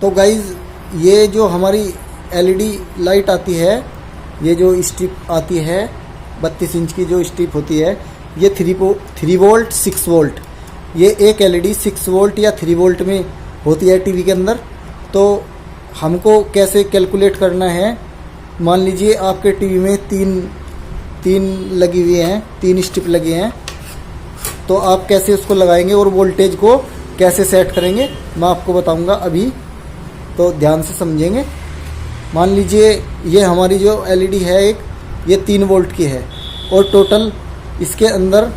तो गाइज ये जो हमारी एलईडी लाइट आती है, ये जो स्ट्रिप आती है 32 इंच की जो स्ट्रिप होती है, ये 3 वोल्ट 6 वोल्ट, ये एक एलईडी 6 वोल्ट या 3 वोल्ट में होती है टीवी के अंदर। तो हमको कैसे कैलकुलेट करना है, मान लीजिए आपके टीवी में तीन लगी हुई हैं, 3 स्ट्रिप लगी हैं, तो आप कैसे उसको लगाएंगे और वोल्टेज को कैसे सेट करेंगे मैं आपको बताऊंगा अभी, तो ध्यान से समझेंगे। मान लीजिए ये हमारी जो एलईडी है एक, ये 3 वोल्ट की है और टोटल इसके अंदर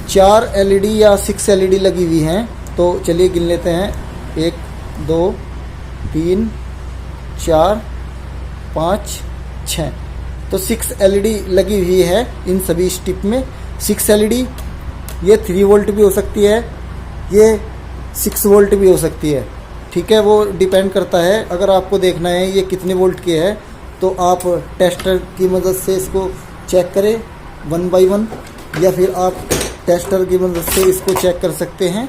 4 एलईडी या 6 एलईडी लगी हुई हैं। तो चलिए गिन लेते हैं, 1 2 3 4 5 6, तो 6 एलईडी लगी हुई है इन सभी स्ट्रिप में। 6 एलईडी ये 3 वोल्ट भी हो सकती है, ये 6 वोल्ट भी हो सकती है, ठीक है। वो डिपेंड करता है, अगर आपको देखना है ये कितने वोल्ट की है तो आप टेस्टर की मदद से इसको चेक करें 1 बाई 1, या फिर आप टेस्टर की मदद से इसको चेक कर सकते हैं।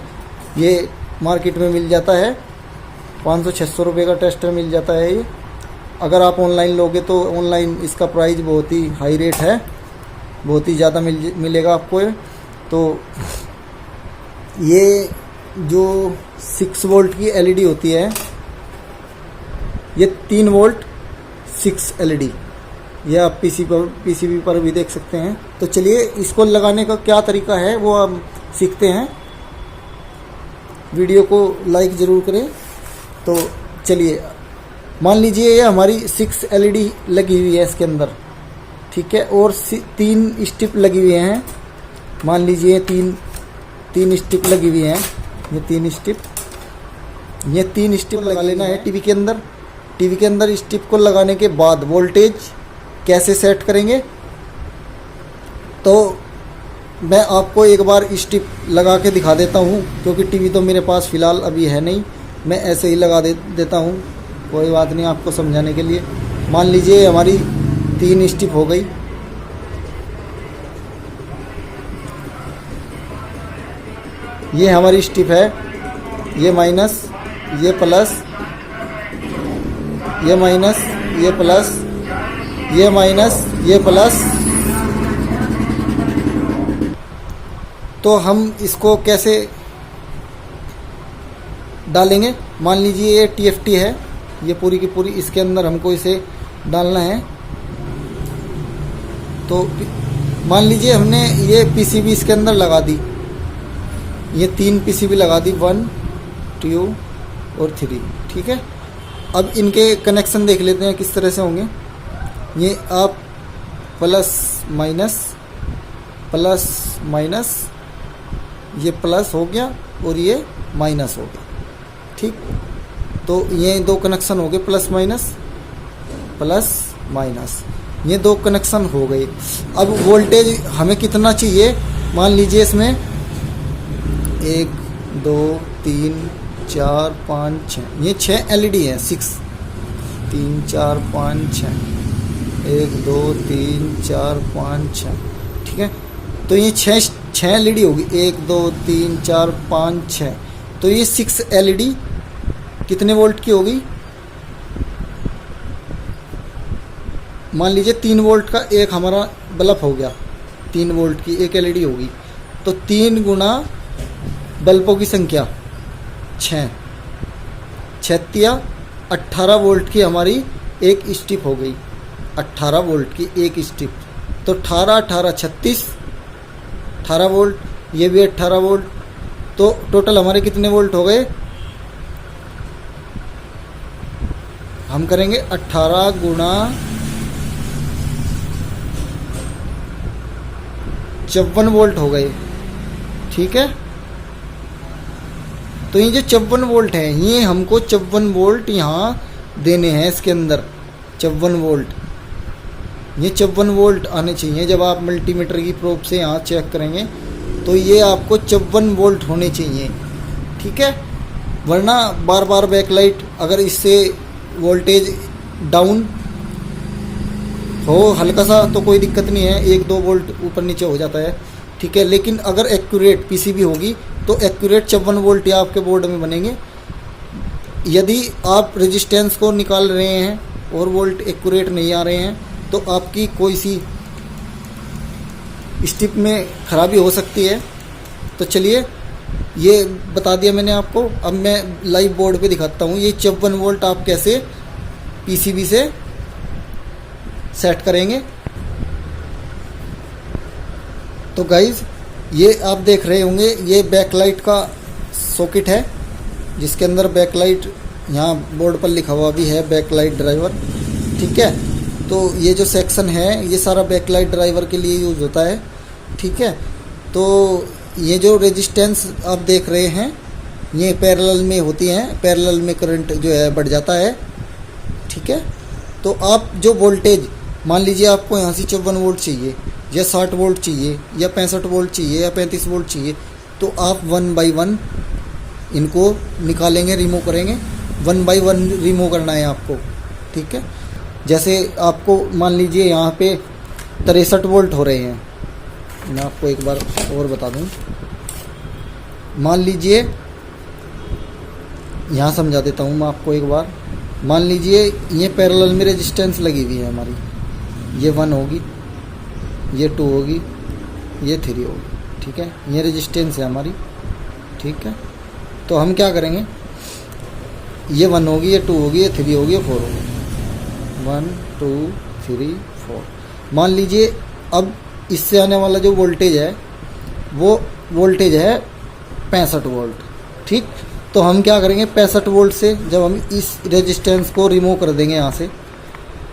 ये मार्केट में मिल जाता है, 500-600 रुपये का टेस्टर मिल जाता है ये। अगर आप ऑनलाइन लोगे तो ऑनलाइन इसका प्राइस बहुत ही हाई रेट है, बहुत ही ज़्यादा मिलेगा आपको ये। तो ये जो 6 वोल्ट की एलईडी होती है, ये 3 वोल्ट 6 एलईडी, ये आप पीसीबी पर भी देख सकते हैं। तो चलिए इसको लगाने का क्या तरीका है वो हम सीखते हैं। वीडियो को लाइक ज़रूर करें। तो चलिए, मान लीजिए ये हमारी 6 एलईडी लगी हुई है इसके अंदर, ठीक है, और 3 स्ट्रिप लगी हुई हैं। मान लीजिए 3 स्ट्रिप लगी हुई हैं, ये 3 स्ट्रिप लगा लेना है टीवी के अंदर। टीवी के अंदर स्ट्रिप को लगाने के बाद वोल्टेज कैसे सेट करेंगे, तो मैं आपको एक बार स्ट्रिप लगा के दिखा देता हूँ, क्योंकि टीवी तो मेरे पास फ़िलहाल अभी है नहीं, मैं ऐसे ही लगा देता हूँ, कोई बात नहीं, आपको समझाने के लिए। मान लीजिए हमारी 3 स्ट्रिप हो गई, ये हमारी स्ट्रिप है, ये माइनस, ये प्लस, ये माइनस, ये प्लस, ये माइनस, ये प्लस। तो हम इसको कैसे डालेंगे, मान लीजिए ये टीएफटी है, ये पूरी की पूरी इसके अंदर हमको इसे डालना है। तो मान लीजिए हमने ये पीसीबी इसके अंदर लगा दी, ये 3 पीसीबी लगा दी, 1 2 और 3, ठीक है। अब इनके कनेक्शन देख लेते हैं किस तरह से होंगे। ये आप प्लस माइनस, ये प्लस हो गया और ये माइनस हो गया, ठीक। तो ये 2 कनेक्शन हो गए, प्लस माइनस, ये 2 कनेक्शन हो गए। अब वोल्टेज हमें कितना चाहिए, मान लीजिए इसमें 1 2 3 4 5 6, ये 6 एलईडी है, 6 3 4 5 6, 1 2 3 4 5 6, ठीक है। तो ये 6 एलईडी होगी, 1 2 3 4 5 6, तो ये 6 एलईडी कितने वोल्ट की होगी, मान लीजिए 3 वोल्ट का एक हमारा बल्ब हो गया, 3 वोल्ट की एक एलईडी होगी, तो 3 गुना बल्बों की संख्या 6, 18 वोल्ट की हमारी एक स्ट्रिप हो गई, 18 वोल्ट की एक स्ट्रिप। तो 18 18 36, 18 वोल्ट, ये भी 18 वोल्ट, तो टोटल हमारे कितने वोल्ट हो गए, हम करेंगे 18 गुना 54 वोल्ट हो गए, ठीक है। तो ये जो 54 वोल्ट है, ये हमको 54 वोल्ट यहाँ देने हैं इसके अंदर, 54 वोल्ट, ये 54 वोल्ट आने चाहिए। जब आप मल्टीमीटर की प्रोब से यहाँ चेक करेंगे तो ये आपको 54 वोल्ट होने चाहिए, ठीक है। वरना बार बार बैकलाइट अगर इससे वोल्टेज डाउन हो हल्का सा तो कोई दिक्कत नहीं है, 1-2 वोल्ट ऊपर नीचे हो जाता है, ठीक है। लेकिन अगर एक्यूरेट पीसीबी होगी तो एक्यूरेट 54 वोल्ट या आपके बोर्ड में बनेंगे। यदि आप रेजिस्टेंस को निकाल रहे हैं और वोल्ट एक्यूरेट नहीं आ रहे हैं तो आपकी कोई सी स्ट्रिप में खराबी हो सकती है। तो चलिए, ये बता दिया मैंने आपको। अब मैं लाइव बोर्ड पे दिखाता हूँ ये 54 वोल्ट आप कैसे पीसीबी से सेट करेंगे। तो गाइज, ये आप देख रहे होंगे, ये बैकलाइट का सॉकेट है जिसके अंदर बैकलाइट, यहाँ बोर्ड पर लिखा हुआ भी है बैकलाइट ड्राइवर, ठीक है। तो ये जो सेक्शन है ये सारा बैकलाइट ड्राइवर के लिए यूज़ होता है, ठीक है। तो ये जो रेजिस्टेंस आप देख रहे हैं ये पैरेलल में होती हैं, पैरेलल में करंट जो है बढ़ जाता है, ठीक है। तो आप जो वोल्टेज, मान लीजिए आपको यहाँ से 54 वोल्ट चाहिए या 60 वोल्ट चाहिए या 65 वोल्ट चाहिए या 35 वोल्ट चाहिए, तो आप 1 बाई 1 इनको निकालेंगे, रिमूव करेंगे। 1 बाई 1 रिमूव करना है आपको, ठीक है। जैसे आपको मान लीजिए यहाँ पे 63 वोल्ट हो रहे हैं, मैं आपको एक बार और बता दूँ। मान लीजिए, यहाँ समझा देता हूँ मैं आपको एक बार। मान लीजिए ये पैरेलल में रेजिस्टेंस लगी हुई है हमारी, ये 1 होगी, ये 2 होगी, ये 3 होगी, ठीक है। ये रेजिस्टेंस है हमारी, ठीक है। तो हम क्या करेंगे, ये 1 होगी, ये 2 होगी, ये 3 होगी, ये 4 होगी। 1 2 3 4। मान लीजिए अब इससे आने वाला जो वोल्टेज है वो वोल्टेज है 65 वोल्ट, ठीक। तो हम क्या करेंगे, 65 वोल्ट से जब हम इस रेजिस्टेंस को रिमूव कर देंगे यहाँ से,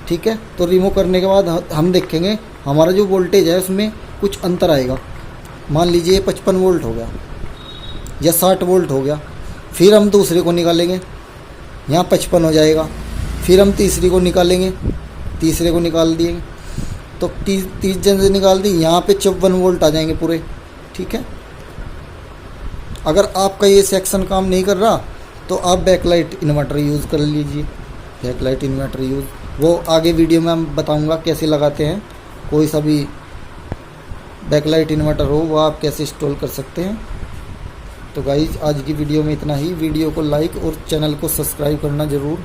ठीक है। तो रिमूव करने के बाद हम देखेंगे हमारा जो वोल्टेज है उसमें कुछ अंतर आएगा। मान लीजिए 55 वोल्ट हो गया या 60 वोल्ट हो गया। फिर हम दूसरे को निकालेंगे, यहाँ 55 हो जाएगा। फिर हम तीसरी को निकालेंगे, तीसरे को निकाल दिए तो 30 जन से निकाल दी, यहाँ पे 54 वोल्ट आ जाएंगे पूरे, ठीक है। अगर आपका ये सेक्शन काम नहीं कर रहा तो आप बैकलाइट इन्वर्टर यूज़ कर लीजिए। बैकलाइट इन्वर्टर यूज़, वो आगे वीडियो में मैं बताऊंगा कैसे लगाते हैं। कोई सा भी बैकलाइट इन्वर्टर हो वो आप कैसे इंस्टॉल कर सकते हैं। तो गाइज, आज की वीडियो में इतना ही। वीडियो को लाइक और चैनल को सब्सक्राइब करना ज़रूर